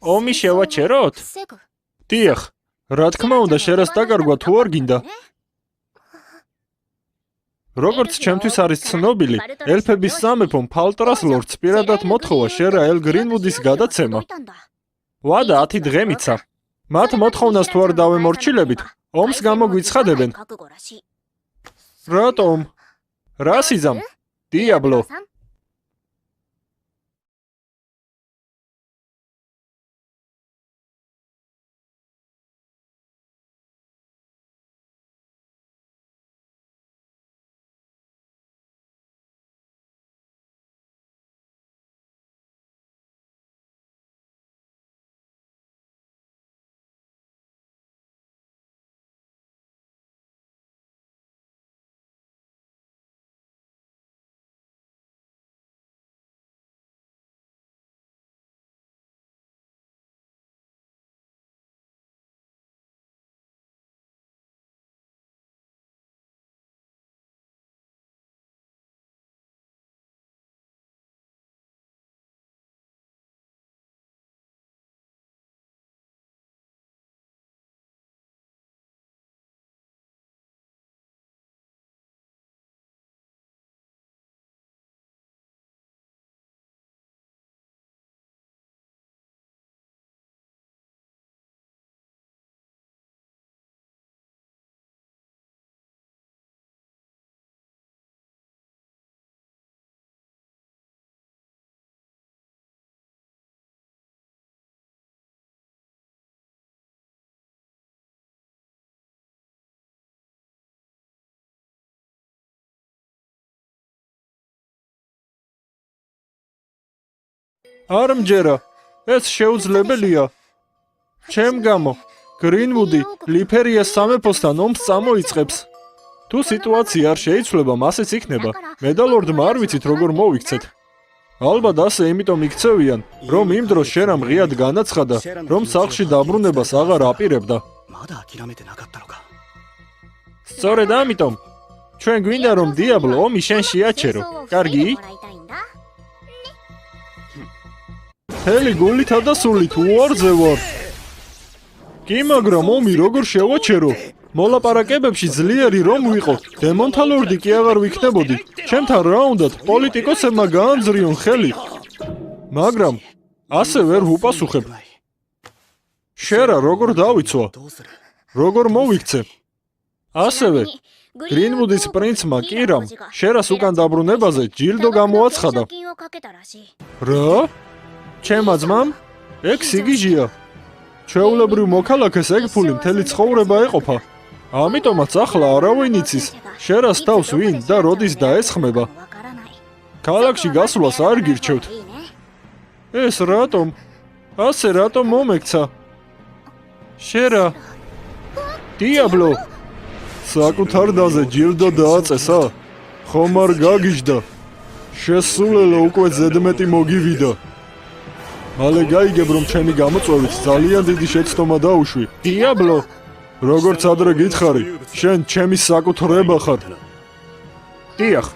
ომი შევაჩეროთ? დიახ, რა თქმა უნდა, შერას დაკარგვა თუ არ გინდა. როგორც ჩემთვის არის ცნობილი, ელფების სამეფომ ფალტრას ლორდს პირადად მოთხოვა შერა ელ გრინვუდის გადაცემა. ვადა 10 დღე მიცა. მათ მოთხოვნას თუ არ დავემორჩილებით, ომს გამოგვიცხადებენ. რატომ? რა სიზამ? დიაბლო. არ მჯერა, ეს შეუძლებელია. ჩემ გამო, გრინვუდი ლიფერიას სამეფოსთან ომს წამოიწყებს. თუ სიტუაცია არ შეიცვლება, მასეც იქნება. მე და ლორდმა არ ვიცით როგორ მოვიქცეთ. ალბათ ასე იმიტომ იქცევიან, რომ იმ დროს შერამ ღიად განაცხადა, რომ სახლში დაბრუნებას აღარ აპირებდა. სწორედ ამიტომ, ჩვენ გვინდა რომ დიაბლო ომი შენ შეაჩერო. კარგი? მთელი გულითა და სულით უარზე ვარ. კი, მაგრამ ომი როგორ შევაჩერო? მოლაპარაკებებში ძლიერი რომ ვიყო, დემონთა ლორდი კი აღარ ვიქნებოდი. ჩემთან რა უნდათ, პოლიტიკოსებმა გაანძრიონ ხელი. მაგრამ ასე ვერ ვუპასუხებ. შერა როგორ დავიცვა? როგორ მოვიქცე? ასევე გრინვუდის პრინცმა კირამ შერას უკან დაბრუნებაზე ჯილდო გამოაცხადა. რა? ჩემმა ძმამ? ეგ სიგიჟია. ჩვეულებრივ მოქალაქეს ეგ ფული მთელი ცხოვრება ეყოფა. ამიტომაც ახლა არავინ იცის, შერას თავს ვინ და როდის დაესხმება. ქალაქში გასვლას არ გირჩევთ. ეს რატომ? ასე რატომ მომექცა? შერა? დიაბლო! საკუთარ დაზე ჯილდო დააწესა? ხომ არ გაგიჟდა? შესულელო უკვე ზედმეტი მოგივიდა. მალე გაიგებ რომ ჩემი გამოწვევით ძალიან დიდი შეცდომა დაუშვი. დიაბლო! როგორც ადრე გითხარი, შენ ჩემი საკუთრება ხარ. დიახ.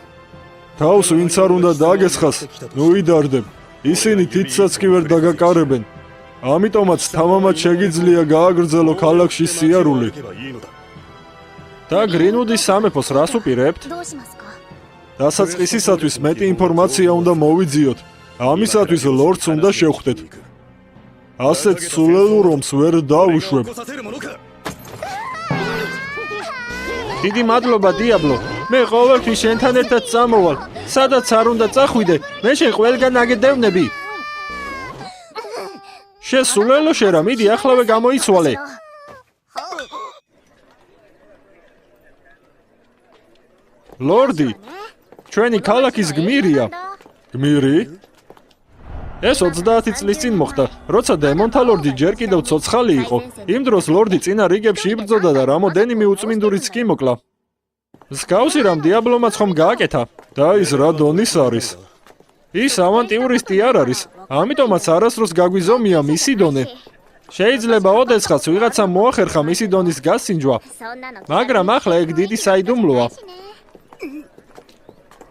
თავს ვინც არ უნდა დაგესხას, ნუ იდარდებ. ისინი თითსაც კი ვერ დაგაკარებენ. ამიტომაც თამამად შეგიძლია გააგრძელო ქალაქში სიარული. და გრინვუდის სამეფოს რას უპირებთ? დასაწყისისათვის მეტი ინფორმაცია უნდა მოვიძიოთ. ამისათვის ლორდს უნდა შევხვდეთ. ასეთ სულელურ ომს ვერ დავუშვებ. დიდი მადლობა დიაბლო. მე ყოველთვის შენთან ერთად წამოვალ. სადაც არ უნდა წახვიდე, მე შენ ყველგან აგედევნები. შესულელო შერა, მიდი ახლავე გამოიცვალე. ლორდი, ჩვენი ქალაქის გმირია. გმირი? ეს 30 წლის წინ მოხდა, როცა დემონთა ლორდი ჯერ კიდევ ცოცხალი იყო. იმ დროს ლორდი წინა რიგებში იბრძოდა და რამოდენიმე უწმინდურიც კი მოკლა. მსგავსი რამ დიაბლომაც ხომ გააკეთა? და ის რა დონის არის? ის ავანტიურისტი არ არის, ამიტომაც არასდროს გაგვიზომია მისი დონე. შეიძლება ოდესღაც ვიღაცამ მოახერხა მისი დონის გასინჯვა, მაგრამ ახლა ეგ დიდი საიდუმლოა.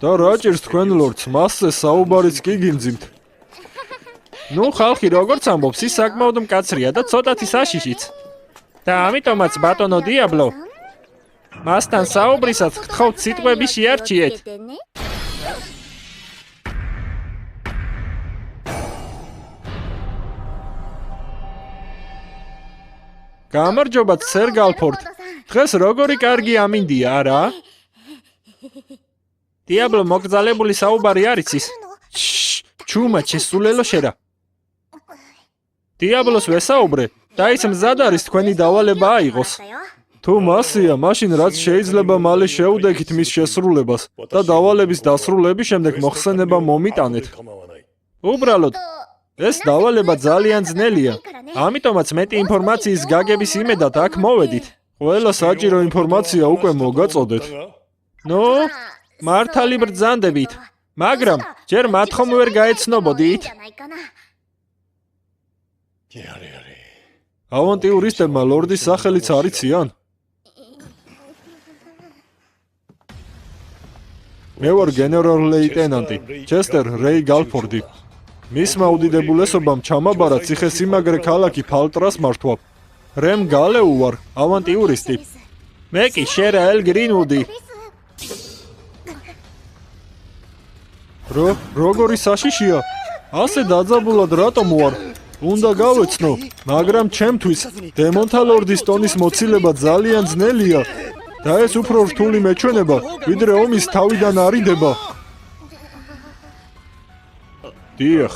და რა ჭირს თქვენ ლორდს, მასზე საუბარიც კი გიმძიმთ. ნუ ხალხი როგორც ამბობს, ის საკმაოდ მკაცრია და ცოტათი საშიშიც. და ამიტომაც ბატონო დიაბლო, მასთან საუბრისას გთხოვთ სიტყვები შეარჩიეთ. გამარჯობათ, სერ გალფორდ. დღეს როგორი კარგი ამინდია, არა? დიაბლო, მოგზალებული საუბარი არის ის. ჩუმა, შესულელო შერა. დიაბლოს ვესაუბრე და ის მზად არის თქვენი დავალება აიღოს. თუ მასია, მაშინ რაც შეიძლება მალე შეუდექით მის შესრულებას და დავალების დასრულების შემდეგ მოხსენება მომიტანეთ. უბრალოდ, ეს დავალება ძალიან ძნელია. ამიტომაც მეტი ინფორმაციის გაგების იმედად აქ მოვედით. ყველა საჭირო ინფორმაცია უკვე მოგაწოდეთ. ნუ, მართალი ბრძანდებით, მაგრამ ჯერ მათხომ ვერ გაეცნობოდით. ავანტიურისტებმა ლორდის სახელიც არიციან? მე ვარ გენერალ-ლეიტენანტი ჩესტერ რეი გალფორდი. მისმა უდიდებულესობამ ჩამაბარა ციხესიმაგრე ქალაქი ფალტრას მართვა. რემ გალეუ ვარ, ავანტიურისტი. მე კი შერა ელ გრინვუდი. როგორი საშიშია? ასე დაძაბულად რატომ ვარ? უნდა გავეცნო, მაგრამ ჩემთვის დემონთა ლორდის ტონის მოცილება ძალიან ძნელია და ეს უფრო რთული მეჩვენება, ვიდრე ომის თავიდან არიდება. დიახ,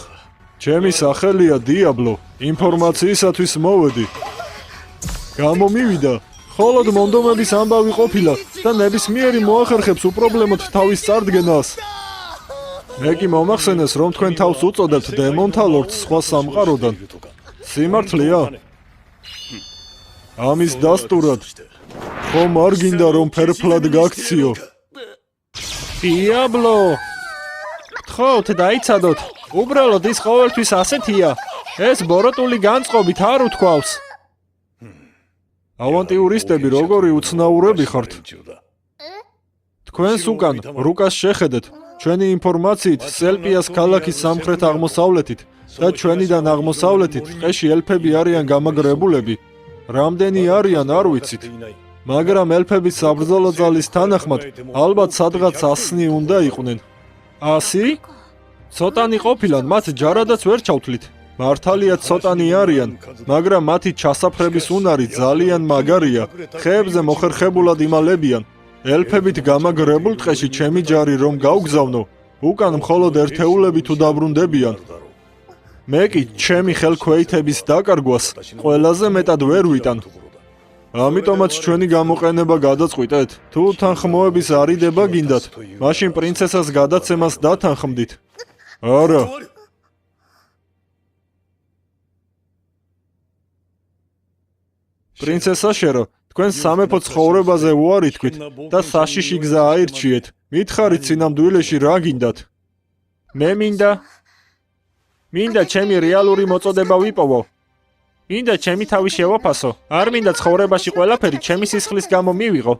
ჩემი სახელია დიაბლო, ინფორმაციისათვის მოვედი. გამომივიდა, მხოლოდ მონდომების ამბავი ყოფილა და ნებისმიერი მოახერხებს უპრობლემოდ თავის წარდგენას. მე კი მომახსენეს, რომ თქვენ თავს უწოდებთ დემონთა ლორდს სხვა სამყაროდან. სიმართლეა? ამის დასტურად ხომ არ გინდა რომ ფერფლად გაქციო? დიაბლო! გთხოვთ დაიცადოთ. უბრალოდ ის ყოველთვის ასეთია. ეს ბოროტული განწყობით არ უთქვავს. ავანტიურისტები როგორი უცნაურები ხართ. თქვენს უკან რუკას შეხედეთ. ჩვენი ინფორმაციით სელპიას ქალაქის სამხრეთ-აღმოსავლეთით და ჩვენიდან აღმოსავლეთით ტყეში ელფები არიან გამაგრებულები. რამდენი არიან არ ვიცით. მაგრამ ელფების საბრძოლო ძალის თანახმად ალბათ სადღაც 100-ნი უნდა იყვნენ. 100? ცოტანი ყოფილან, მათ ჯარადაც ვერ ჩავთვლით. მართალია ცოტანი არიან, მაგრამ მათი ჩასაფრების უნარი ძალიან მაგარია. ხეებზე მოხერხებულად იმალებიან. ელფებით გამაგრებულ ტყეში ჩემი ჯარი რომ გავგზავნო, უკან მხოლოდ ერთეულები თუ დაბრუნდებიან. მე კი ჩემი ხელქვეითების დაკარგვას ყველაზე მეტად ვერ ვიტან. ამიტომაც ჩვენი გამოყენება გადაწყვიტეთ. თუ თანხმოების არიდება გინდათ, მაშინ პრინცესას გადაცემას დათანხმდით. არა. პრინცესა შერო, თქვენ სამეფო ცხოვრებაზე უარი თქვით და საშიში გზა აირჩიეთ. მითხარით სინამდვილეში რა გინდათ? მე მინდა ჩემი რეალური მოწოდება ვიპოვო. მინდა ჩემი თავი შევაფასო. არ მინდა ცხოვრებაში ყველაფერი ჩემი სისხლის გამო მივიღო.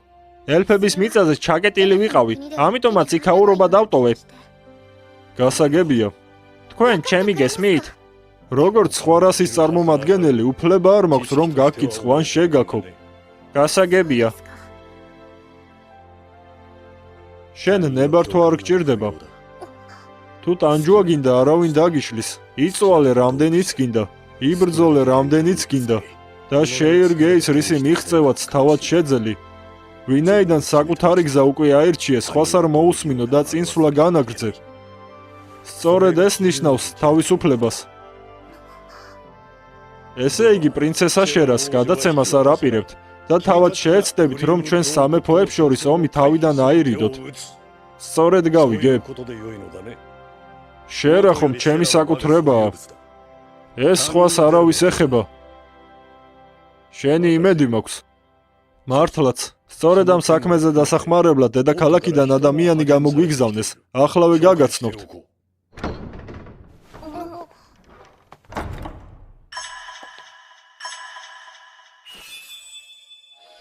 ელფების მიწაზე ჩაკეტილი ვიყავი, ამიტომაც იქაურობა დავტოვე. გასაგებია. თქვენ ჩემი გესმით? როგორც სხვა რასის წარმომადგენელი, უფლება არ მაქვს რომ გაგკიცხო ან შეგაქო. გასაგებია. შენ ნებართვა არ გჭირდება. თუ ტანჯვა გინდა, არავინ დაგიშლის. იწვალე რამდენიც გინდა. იბრძოლე რამდენიც გინდა და შეირგე ის რისი მიღწევაც თავად შეძელი. ვინაიდან საკუთარი გზა უკვე აირჩიე, სხვას არ მოусმინო და წინსვლა განაგრძე. სწორედ ეს ნიშნავს თავისუფლებას. ესე იგი პრინცესა შერას გადაცემას არ აპირებთ და თავად შეეცდებით რომ ჩვენ სამეფოებს შორის ომი თავიდან აირიდოთ. სწორედ გავიგებ. შერა ხომ ჩემი საკუთრებაა. ეს სხვას არავის ეხება. შენი იმედი მაქვს. მართლაც, სწორედ ამ საქმეზე დასახმარებლად დედაქალაქიდან ადამიანი გამოგვიგზავნეს.ახლავე გაგაცნობთ.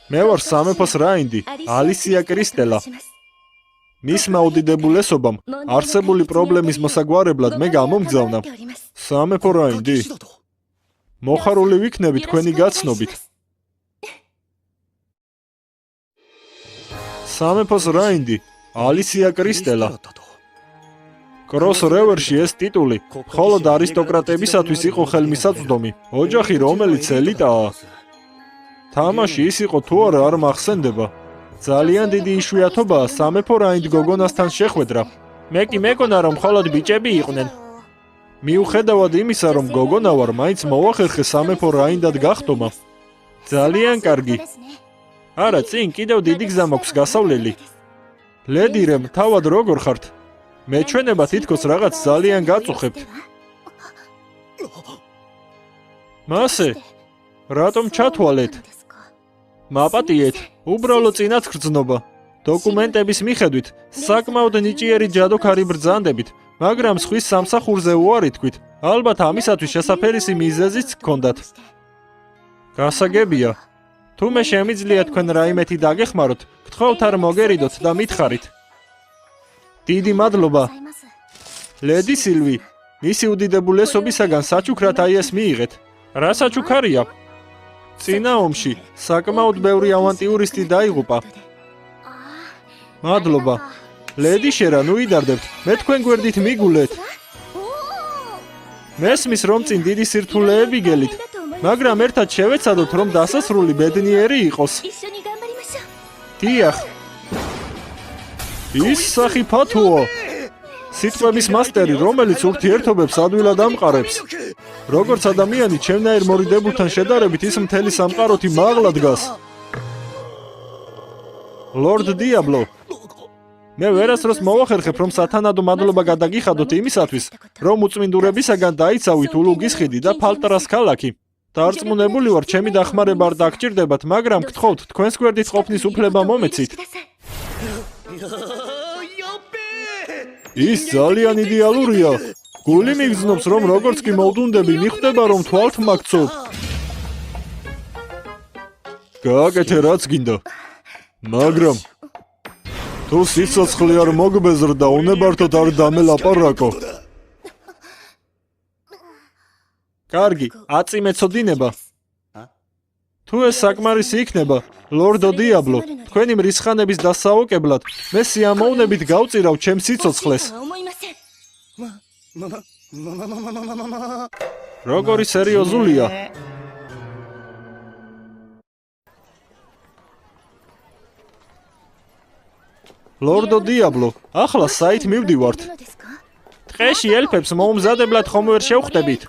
მე ვარ სამეფოს რაინდი, ალისია კრისტელა. მისმა უდიდებულესობამ არსებული პრობლემის მოსაგვარებლად მე გამომგზავნა. სამეფო რაინდი? მოხარული ვიქნები თქვენი გაცნობით. სამეფოს რაინდი, ალისია კრისტელა. კროს რევერში ეს ტიტული მხოლოდ არისტოკრატებისათვის იყო ხელმისაწვდომი, ოჯახი რომელიც ელიტაა. თამაში ის იყო თუ არა არ მახსენდება. ძალიან დიდი იშვიათობაა სამეფო რაინდ გოგონასთან შეხვედრა. მე კი მეგონა რომ მხოლოდ ბიჭები იყვნენ. მიუხედავად იმისა რომ გოგონა ვარ, მაინც მოვახერხე სამეფო რაინდად გახდომა. ძალიან კარგი. არა, წინ კიდევ დიდი გზა მაქვს გასავლელი. ლედი რემ, თავად როგორ ხართ? მეჩვენება თითქოს რაღაც ძალიან გაწუხებთ. მასე, რატომ ჩათვალეთ? მაპატიეთ, უბრალო წინაც გრძნობა. დოკუმენტების მიხედვით, საკმაოდ ნიჭიერი ჯადოქარი ბრძანდებით, მაგრამ სხვის სამსახურზე უარი თქვით. ალბათ ამისათვის შესაფერისი მიზეზიც გქონდათ. გასაგებია. თუმე შემიძლია თქვენ რაიმეთი დაგეხმაროთ, გთხოვთ არ მოგერიდოთ და მითხარით. დიდი მადლობა. ლედი სილვი, მისი უდიდებულესობისაგან საჩუქრად აი ეს მიიღეთ. რა საჩუქარია? წინა ომში საკმაოდ ბევრი ავანტიურისტი დაიღუპა. მადლობა. ლედი შერა, ნუ იდარდებთ. მე თქვენ გვერდით მიგულეთ. მესმის რომ წინ დიდი სირთულეები გელით, მაგრამ ერთად შევეცადოთ რომ დასასრული ბედნიერი იყოს. დიახ. ის სახი ფათოა. სიტყვების მასტერი, რომელიც ურთიერთობებს ადვილად ამყარებს. როგორც ადამიანი, ჩემნაირ მორიდებულთან შედარებით ის მთელი სამყაროთი მაღლა დგას. ლორდ დიაბლო. მე ვერასდროს მოვახერხებ, რომ სათანადო მადლობა გადაგიხადოთ იმისათვის, რომ უწმინდურებისაგან დაიცავით ულუგის ხიდი და ფალტრას ქალაქი. დარწმუნებული ვარ, ჩემი დახმარება არ დაგჭირდებათ, მაგრამ გთხოვთ, თქვენს გვერდით ყოფნის უფლება მომეცით. ის ძალიან იდეალურია. გული მიგრძნობს, რომ როგორც კი მოვდუნდები, მიხვდება, რომ თვალთ მაგცობ. გააკეთე რაც გინდა. მაგრამ თუ სიცოცხლე არ მოგბეზრდა, უნებართოდ არ დამელაპარაკო. კარგი, აწიმეცოდინება. თუ ეს საკმარისი იქნება, ლორდო დიაბლო, თქვენი მრისხანების დასაოკებლად, მე სიამოვნებით გავწირავ ჩემს სიცოცხლეს. როგორი სერიოზულია. ლორდო დიაბლო, ახლა საით მივდივართ? ტყეში ელფებს მოუმზადებლად ხომ ვერ შევხვდებით?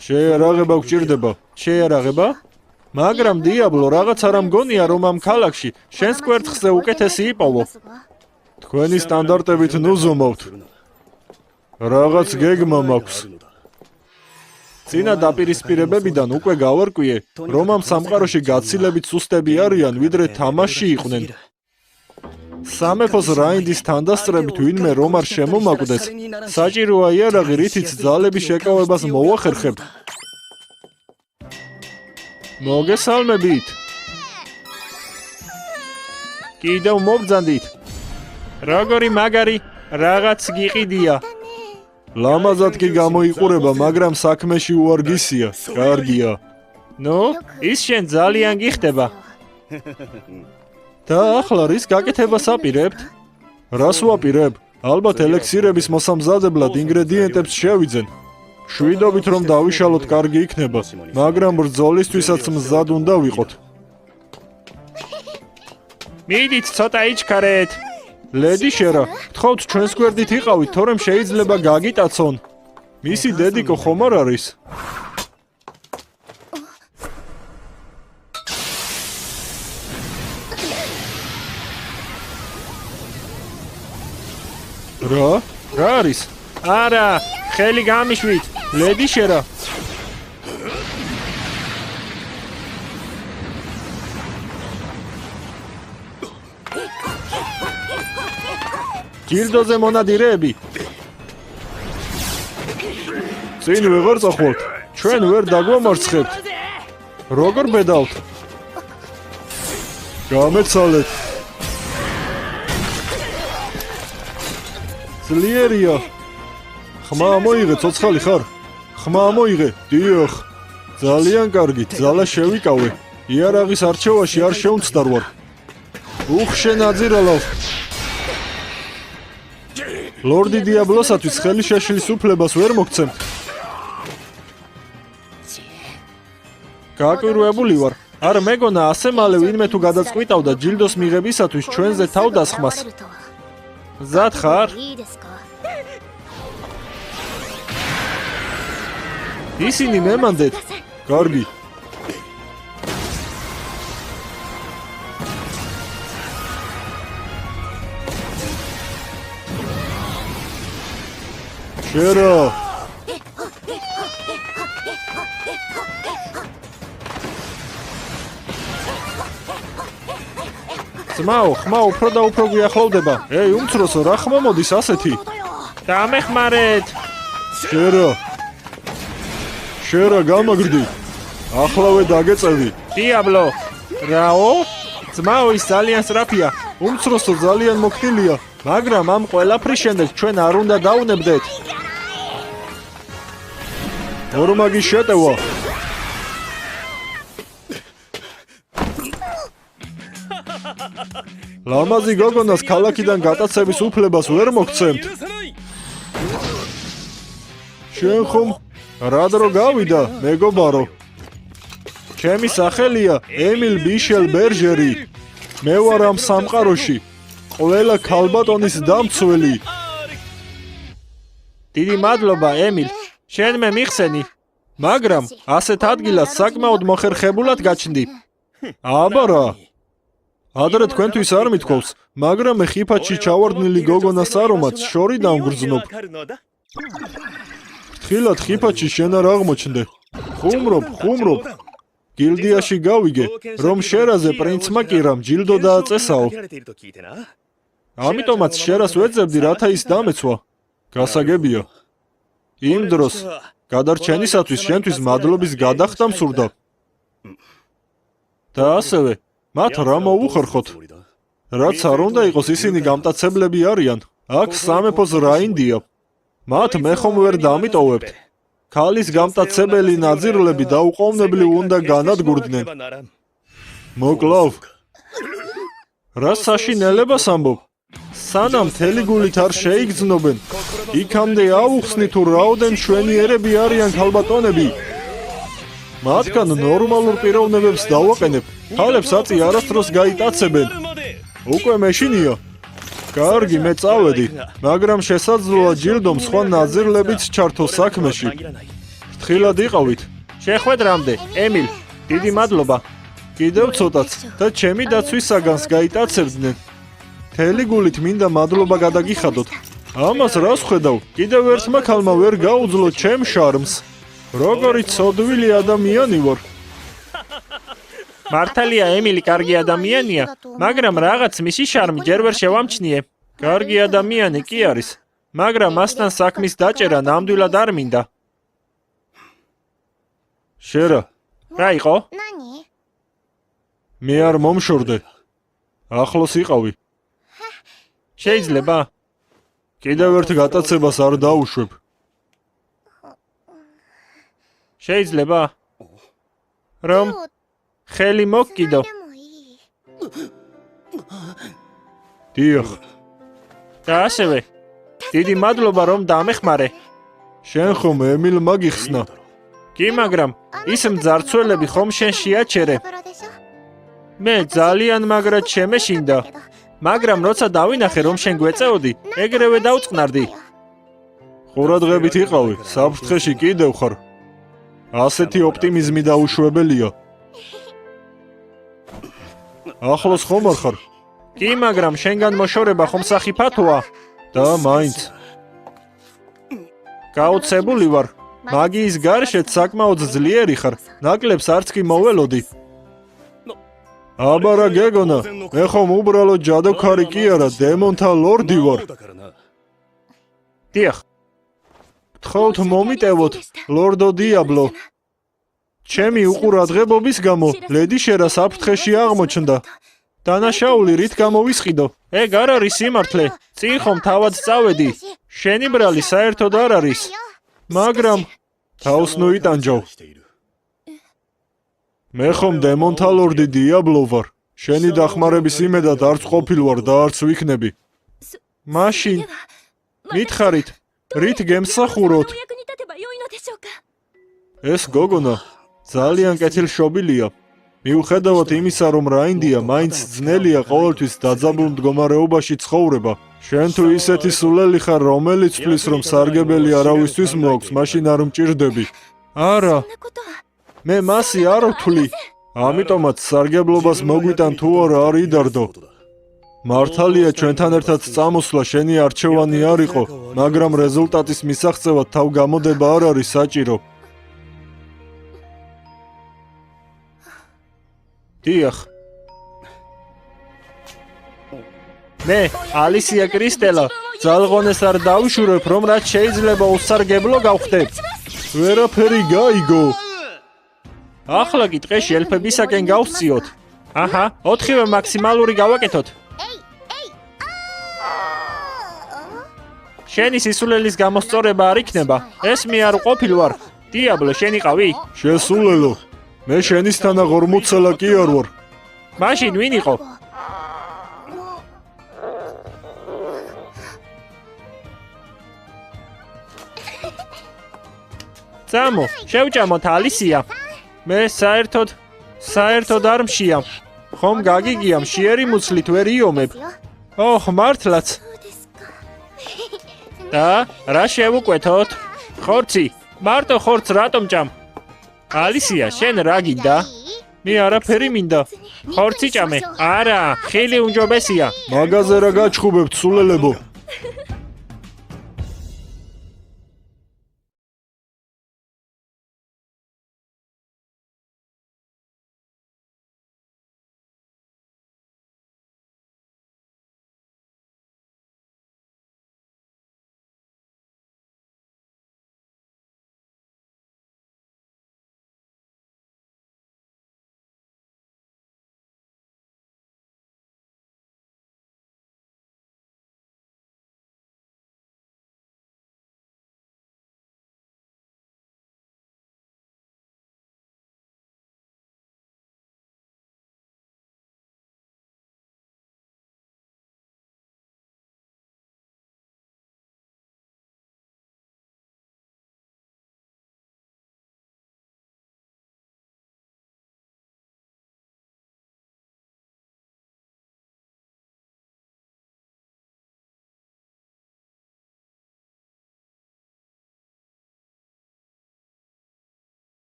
შეიარაღება გჭირდება. შეიარაღება? მაგრამ დიაბლო, რაღაც არ ამგონია რომ ამ ქალაქში შენს კვერთხზე უკეთესი იპოვო. თქვენი სტანდარტებით ნუ ზომავთ. რაღაც გეგმა მაქვს. წინა დაპირისპირებებიდან უკვე გავარკვიე, რომ ამ სამყაროში გაცილებით სუსტები არიან, ვიდრე თამაში იყვნენ. სამეფოს რაინდის თანდასწრებით ვინმე რომ არ შემომაკვდეს, საჭიროა იარაღი, რითიც ძალების შეკავებას მოვახერხებთ. მოგესალმებით. კიდევ მობრძანდით. როგორი მაგარი, რაღაც გიყიდია. ლამაზად კი გამოიყურება, მაგრამ საქმეში უარგისია. კარგია. ნუ, ის შენ ძალიან გიხდება. და ახლა რის გაკეთებას აპირებთ? რას ვაპირებ? ალბათ ელექსირების მოსამზადებლად ინგრედიენტებს შევიძენ. შვიდობით რომ დავიშალოთ კარგი იქნება, მაგრამ ბრძოლისთვისაც მზად უნდა ვიყოთ. მიდით ცოტა იჩქარეთ. ლედი შერა, გთხოვთ ჩვენს გვერდით იყავით, თორემ შეიძლება გაგიტაცონ. მისი დედიკო ხომ არ არის? რა არის? არა, ხელი გამიშვით. ლედი შერა. ჯილდოზე მონადირეები. წინ ვეღარ წახვალთ. ჩვენ ვერ დაგვამარცხებთ. როგორ ბედავთ? გამეცალეთ. ძლიერია. ხმა მოიღე, ცოცხალი ხარ? ხმა მოიღე. დიახ. ძალიან კარგი, ძალა შევიკავე. იარაღის არჩევაში არ შეუმცდარ ვარ. უხშენაძირალავ. ლორდი დიაბლოსათვის ხელი შეშლის უფლებას ვერ მოგცემ. გაკვირვებული ვარ. არ მეგონა ასე მალე ვინმე თუ გადაწყვიტავდა ჯილდოს მიღებისათვის ჩვენზე თავდასხმას. მზად ხარ? ისინი მემანდეთ. კარგი. შერო. ძმაო, ხმა უფრო და უფრო გვიახლოვდება. ეი, უმცროსო, რა ხმა მოდის ასეთი? დამეხმარეთ. შერო. შერა გამაგრდი. ახლავე დაგეწევი. დიაბლო. რაო? ძმაო, ის ძალიან სწრაფია. უმცროსო ძალიან მოქნილია, მაგრამ ამ ყველაფრის შემდეგ ჩვენ არ უნდა დაუნებდეთ. ორმაგი შეტევა. ლამაზი გოგონას ქალაქიდან გატაცების უფლებას ვერ მოგცემთ. შენ ხომ რა დრო გავიდა, მეგობარო? ჩემი სახელია ემილ ბიშელ ბერჟერი. მე ვარ ამ სამყაროში ყველა ქალბატონის დამცველი. დიდი მადლობა, ემილ. შენ მე მიხსენი, მაგრამ ასეთ ადგილას საკმაოდ მოხერხებულად გაჩნდი. აბა რა. ადრე თქვენთვის არ მithქვავს, მაგრამ მე ხიფათში ჩავარდნილი გოგონას არომატს შორიდან ვგრძნობ. ფრთხილად ხიფათში შენ არ აღმოჩნდე. ხუმრობ. გილდიაში გავიგე, რომ შერაზე პრინცმა კირამ ჯილდო დააწესაო. ამიტომაც შერას ვეძებდი, რათა ის დამეცვა. გასაგებია. იმ დროს გადარჩენისათვის შენთვის მადლობის გადახდა მსურდა. და ასევე მათ რა მოუხერხოთ? რაც არ უნდა იყოს, ისინი გამტაცებლები არიან. აქ სამეფოს რაინდია. მათ მე ხომ ვერ დამიტოვებთ. ქალის გამტაცებელი ნაძირლები დაუყოვნებლივ უნდა განადგურდნენ. მოკლავ. რა საშინელებას ამბობ? სანამ მთელი გულით არ შეიგრძნობენ, იქამდე აუხსნი თუ რაოდენ მშვენიერები არიან ქალბატონები. მათგან ნორმალურ პიროვნებებს დავაყენებ. ქალებს აწი არასდროს გაიტაცებენ. უკვე მეშინია. კარგი, მე წავედი, მაგრამ შესაძლოა ჯილდომ სხვა ნაძირლებიც ჩართო საქმეში. ფრთხილად იყავით. შეხვედრამდე, ემილ, დიდი მადლობა. კიდევ ცოტაც და ჩემი დაცვის საგანს გაიტაცებდნენ. მთელი გულით მინდა მადლობა გადაგიხადოთ. ამას რას ხედავ? კიდევ ერთმა ქალმა ვერ გაუძლო ჩემ შარმს. როგორი ცოდვილი ადამიანი ვარ. მართალია ემილი კარგი ადამიანია, მაგრამ რაღაც მისი შარმი ჯერ ვერ შევამჩნიე. კარგი ადამიანი კი არის, მაგრამ მასთან საქმის დაჭერა ნამდვილად არ მინდა. შერა, რა იყო? მე არ მომშორდე. ახლოს იყავი. შეიძლება? კიდევ ერთ გატაცებას არ დაუშვებ. შეიძლება? რომ ხელი მოგკიდო. დიახ. და ასევე, დიდი მადლობა რომ დამეხმარე. შენ ხომ ემილ მაგიხსნა? კი, მაგრამ ის მძარცველები ხომ შენ შეაჩერე. მე ძალიან მაგრად შემეშინდა, მაგრამ როცა დავინახე რომ შენ გვეწეოდი, ეგრევე დავწყნარდი. ყურადღებით იყავი, საფრთხეში კიდევ ხარ. ასეთი ოპტიმიზმი დაუშვებელია. ახლოს ხომ არ ხარ? კი, მაგრამ შენგან მოშორება ხომ სახიფათოა? და მაინც. გაუცებული ვარ. მაგიის გარშეთ საკმაოდ ძლიერი ხარ. ნაკლებს არც კი მოველოდი. აბა რა გეგონა? მე ხომ უბრალოდ ჯადოქარი კი არა, დემონთა ლორდი ვარ. დიახ. გთხოვთ მომიტევოთ, ლორდო დიაბლო. ჩემი უყურადღებობის გამო ლედი შერა საფრთხეში აღმოჩნდა. დანაშაული რით გამოვისყიდო? ეგ არ არის სიმართლე. წინ ხომ თავად წავედი. შენი ბრალი საერთოდ არ არის. მაგრამ თავს ნოიტანჯავ. მე ხომ დემონთა ლორდი დიაბლო ვარ. შენი დახმარების იმედად არც ყოფილ ვარ და არც ვიქნები. მაშინ მითხარით, რით გემსახუროთ? ეს გოგონა ძალიან კეთილშობილია. მიუხედავად იმისა, რომ რაინდია მაინც ძნელია ყოველთვის დაძაბულ მდგომარეობაში ცხოვრება. შენ თუ ისეთი სულელი ხარ, რომელიც თვლის, რომ სარგებელი არავისთვის მოაქვს, მაშინ არ მჭირდები. არა, მე მასი არ ვთვლი. ამიტომაც სარგებლობას მოგვიტან თუ არა არ იდარდო. მართალია ჩვენთან ერთად წამოსვლა შენი არჩევანი არ იყო, მაგრამ რეზულტატის მისაღწევად თავ გამოდება არ არის საჭირო. დიახ. მე, ალისია კრისტელა, ძალღონეს არ დავიშურებ, რომ რაც შეიძლება უსარგებლო გავხდეთ. ვერაფერი გაიგო. ახლა კი ტყეში ელფებისაკენ გავსწიოთ. აჰა, 4-ვე მაქსიმალური გავაკეთოთ. შენი სისულელის გამოსწორება არ იქნება. ეს მე არ ყოფილ ვარ. დიაბლო, შენი ყავი? შესულელო. მე შენისთანა ღორმოცელა კი არ ვარ. მაშინ ვინ იყო? წამო, შევჭამოთ ალისია. მე საერთოდ არ მშია. ხომ გაგიგია მშიერი მუცლით ვერ იომებ. ოხ, მართლაც. და რა შევუკვეთოთ? ხორცი, მარტო ხორცს რატომ ჭამ? ალისია, შენ რა გინდა? მე არაფერი მინდა. ხორცი ჭამე. არა, ხილი უმჯობესია. მაგაზე რა გაჩხუბებთ, სულელებო?